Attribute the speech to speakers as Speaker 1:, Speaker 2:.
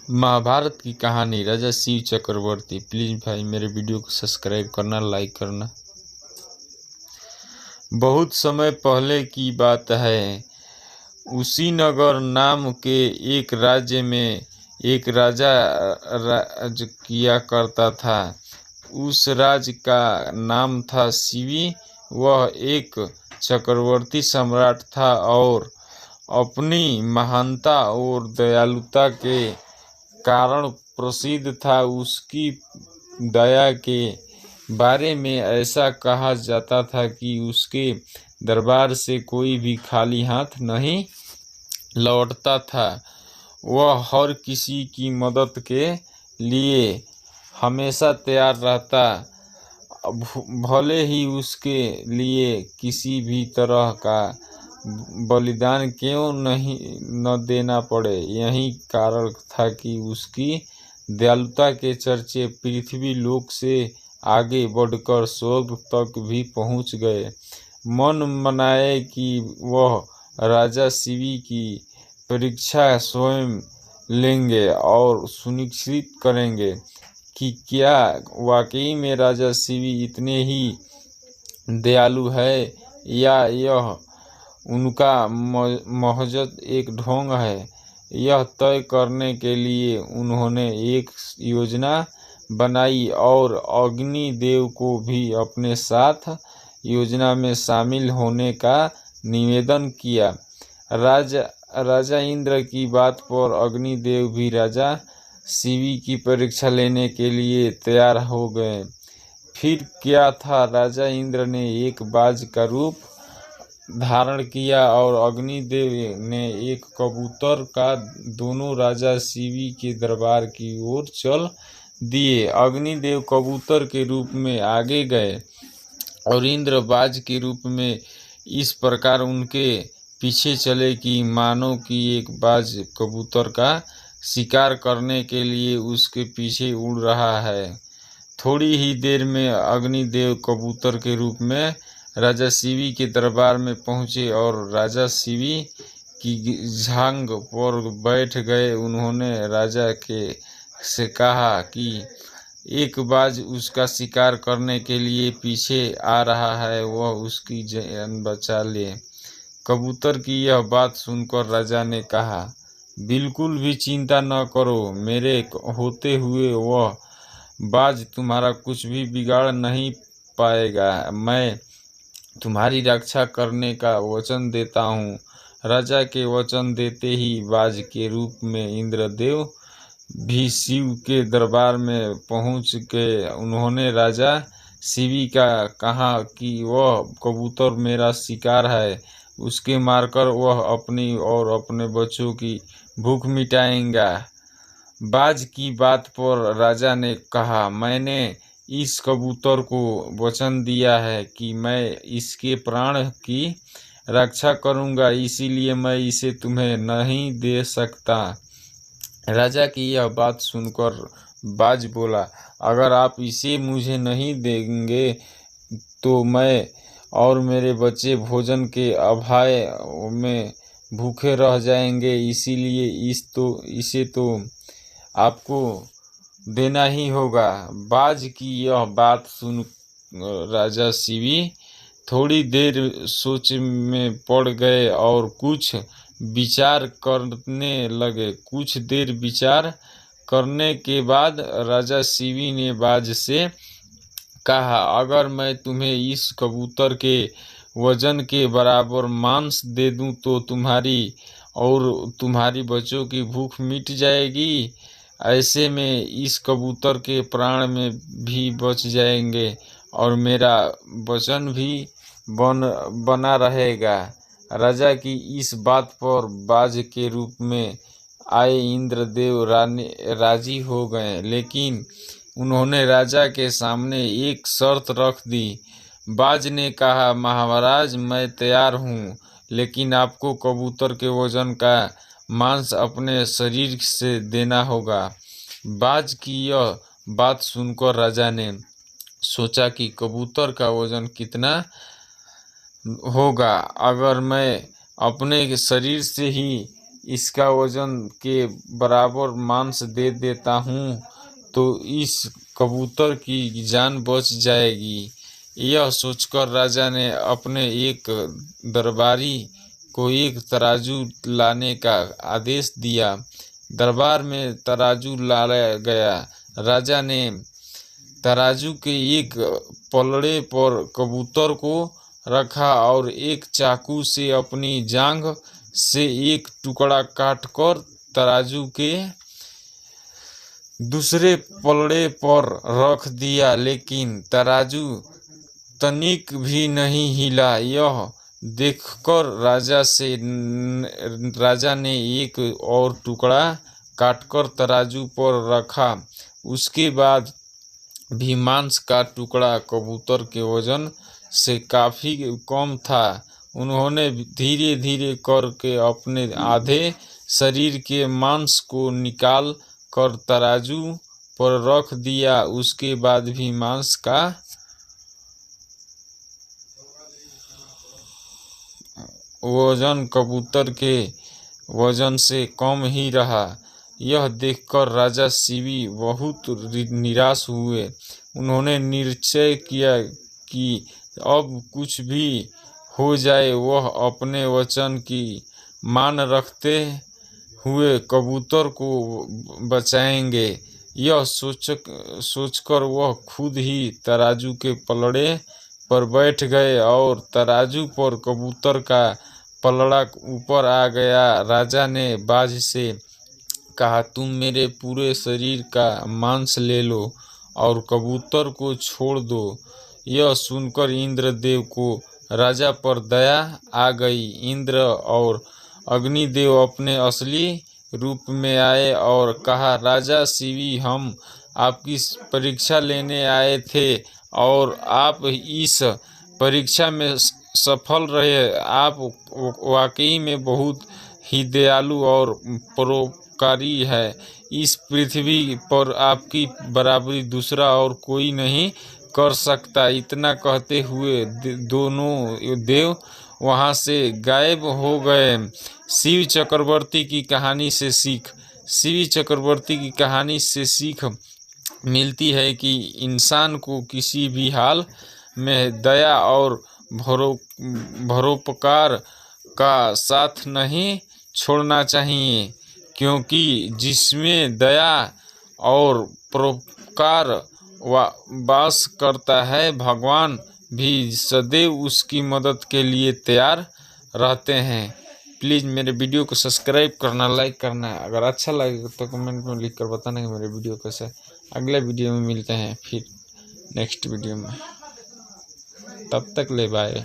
Speaker 1: महाभारत की कहानी राजा शिव चक्रवर्ती। प्लीज़ भाई मेरे वीडियो को सब्सक्राइब करना, लाइक करना। बहुत समय पहले की बात है। उसी नगर नाम के एक राज्य में एक राजा राज किया करता था। उस राज्य का नाम था शिवी। वह एक चक्रवर्ती सम्राट था और अपनी महानता और दयालुता के कारण प्रसिद्ध था। उसकी दया के बारे में ऐसा कहा जाता था कि उसके दरबार से कोई भी खाली हाथ नहीं लौटता था। वह हर किसी की मदद के लिए हमेशा तैयार रहता, भले ही उसके लिए किसी भी तरह का बलिदान क्यों न देना पड़े। यही कारण था कि उसकी दयालुता के चर्चे पृथ्वी लोक से आगे बढ़कर स्वर्ग तक भी पहुंच गए। मन मनाए कि वह राजा शिवी की परीक्षा स्वयं लेंगे और सुनिश्चित करेंगे कि क्या वाकई में राजा शिवी इतने ही दयालु है या यह उनका महज एक ढोंग है। यह तय करने के लिए उन्होंने एक योजना बनाई और अग्नि देव को भी अपने साथ योजना में शामिल होने का निवेदन किया। राजा इंद्र की बात पर अग्निदेव भी राजा शिवी की परीक्षा लेने के लिए तैयार हो गए। फिर क्या था, राजा इंद्र ने एक बाज का रूप धारण किया और अग्निदेव ने एक कबूतर का। दोनों राजा शिवी के दरबार की ओर चल दिए। अग्निदेव कबूतर के रूप में आगे गए और इंद्र बाज के रूप में इस प्रकार उनके पीछे चले कि मानो कि एक बाज कबूतर का शिकार करने के लिए उसके पीछे उड़ रहा है। थोड़ी ही देर में अग्निदेव कबूतर के रूप में राजा शिवी के दरबार में पहुंचे और राजा शिवी की झांग पर बैठ गए। उन्होंने राजा से कहा कि एक बाज उसका शिकार करने के लिए पीछे आ रहा है, वह उसकी जान बचा ले। कबूतर की यह बात सुनकर राजा ने कहा, बिल्कुल भी चिंता न करो, मेरे होते हुए वह बाज तुम्हारा कुछ भी बिगाड़ नहीं पाएगा। मैं तुम्हारी रक्षा करने का वचन देता हूँ। राजा के वचन देते ही बाज के रूप में इंद्रदेव भी शिव के दरबार में पहुँच गए। उन्होंने राजा शिवी का कहा कि वह कबूतर मेरा शिकार है, उसके मारकर वह अपनी और अपने बच्चों की भूख मिटाएगा। बाज की बात पर राजा ने कहा, मैंने इस कबूतर को वचन दिया है कि मैं इसके प्राण की रक्षा करूंगा, इसीलिए मैं इसे तुम्हें नहीं दे सकता। राजा की यह बात सुनकर बाज बोला, अगर आप इसे मुझे नहीं देंगे तो मैं और मेरे बच्चे भोजन के अभाव में भूखे रह जाएंगे, इसीलिए इसे तो आपको देना ही होगा। बाज की यह बात सुन राजा शिवी थोड़ी देर सोच में पड़ गए और कुछ विचार करने लगे। कुछ देर विचार करने के बाद राजा शिवी ने बाज से कहा, अगर मैं तुम्हें इस कबूतर के वजन के बराबर मांस दे दूं तो तुम्हारी और तुम्हारी बच्चों की भूख मिट जाएगी। ऐसे में इस कबूतर के प्राण में भी बच जाएंगे और मेरा वचन भी बना रहेगा। राजा की इस बात पर बाज के रूप में आए इंद्रदेव राजी हो गए, लेकिन उन्होंने राजा के सामने एक शर्त रख दी। बाज ने कहा, महाराज मैं तैयार हूँ, लेकिन आपको कबूतर के वजन का मांस अपने शरीर से देना होगा। बाज की यह बात सुनकर राजा ने सोचा कि कबूतर का वजन कितना होगा। अगर मैं अपने शरीर से ही इसका वजन के बराबर मांस दे देता हूँ तो इस कबूतर की जान बच जाएगी। यह सोचकर राजा ने अपने एक दरबारी को एक तराजू लाने का आदेश दिया। दरबार में तराजू लाया गया। राजा ने तराजू के एक पलड़े पर कबूतर को रखा और एक चाकू से अपनी जांघ से एक टुकड़ा काटकर तराजू के दूसरे पलड़े पर रख दिया, लेकिन तराजू तनिक भी नहीं हिला। यह देखकर राजा ने एक और टुकड़ा काटकर तराजू पर रखा। उसके बाद भी मांस का टुकड़ा कबूतर के वजन से काफी कम था। उन्होंने धीरे धीरे करके अपने आधे शरीर के मांस को निकाल कर तराजू पर रख दिया। उसके बाद भी मांस का वजन कबूतर के वजन से कम ही रहा। यह देखकर राजा शिवी बहुत निराश हुए। उन्होंने निश्चय किया कि अब कुछ भी हो जाए वह अपने वचन की मान रखते हुए कबूतर को बचाएंगे। यह सोचकर वह खुद ही तराजू के पलड़े पर बैठ गए और तराजू पर कबूतर का पलड़ा ऊपर आ गया। राजा ने बाज से कहा, तुम मेरे पूरे शरीर का मांस ले लो और कबूतर को छोड़ दो। यह सुनकर इंद्रदेव को राजा पर दया आ गई। इंद्र और अग्निदेव अपने असली रूप में आए और कहा, राजा शिवी, हम आपकी परीक्षा लेने आए थे और आप इस परीक्षा में सफल रहे। आप वाकई में बहुत ही दयालु और परोपकारी है। इस पृथ्वी पर आपकी बराबरी दूसरा और कोई नहीं कर सकता। इतना कहते हुए दोनों देव वहां से गायब हो गए। शिव चक्रवर्ती की कहानी से सीख मिलती है कि इंसान को किसी भी हाल में दया और परोपकार का साथ नहीं छोड़ना चाहिए, क्योंकि जिसमें दया और परोपकार वास करता है, भगवान भी सदैव उसकी मदद के लिए तैयार रहते हैं। प्लीज़ मेरे वीडियो को सब्सक्राइब करना, लाइक करना। अगर अच्छा लगे तो कमेंट में लिख कर बताना कि मेरे वीडियो कैसा है। अगले वीडियो में मिलते हैं फिर नेक्स्ट वीडियो में। तब तक ले बाय।